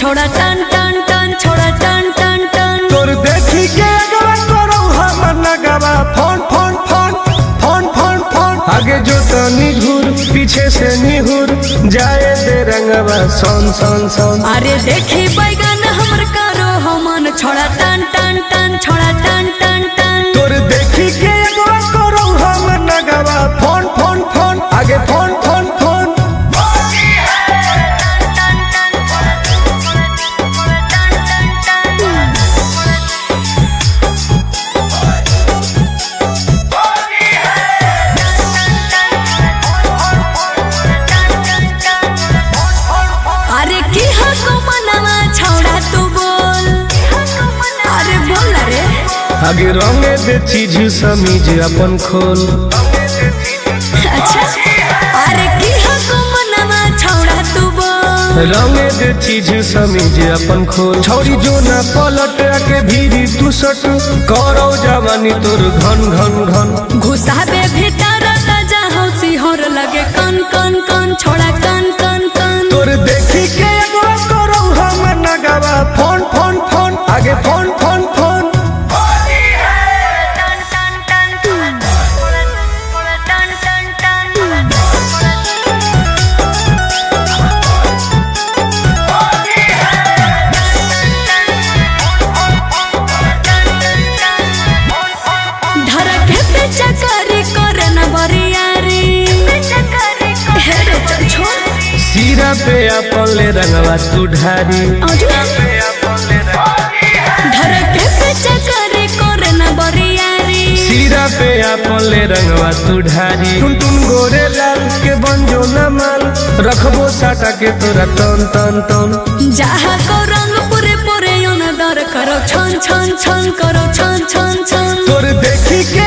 छोड़ा टन टन टन छोड़ा टन टन टन तोर देखी के अगवा करो हम नगवा phone phone phone phone phone phone आगे जो तनी घूर पीछे से निहुर जाए दे रंगवा सोन सोन सोन। अरे देखी बैगन हमर करो हमन छोड़ा टन टन टन छोड़ा टन टन टन तोर देखी के अगवा करो हम नगवा फोन फोन फोन आगे फोन फोन फोन। अरे की हको मनवा छोड़ा तू बोल अरे बोल रे आगे रंगे दे चीज समीज अपन खोल। अच्छा अरे की हको मनवा छोड़ा तू बोल रंगे दे चीज समीज अपन खोल। छौरी जो ना पलट के भीरी तू सट करो जवानी तोर घन घन घन घुसाबे भीतर राजा हौसी होर लगे कन कन कन छोड़ा कन कन कन तोर देखी के एगो करो हम नगवा फोन फोन फोन आगे फोन फोन फोन। धरके पे चकरी करे न बरियारी हेरे चल छोड़ सीरा पे अपन ले रंगवा तू ढारी। धरके पे चकरी करे न बरियारी सीरा पे अपन ले रंगवा तू ढारी। टुन टुन गोरे लाल के बंजो न माल रखबो साटा के तोरा तन तन तन जहाँ को रंग पूरे पूरे योन दर करो छन छन छन करो छन छन छन तोर देखी के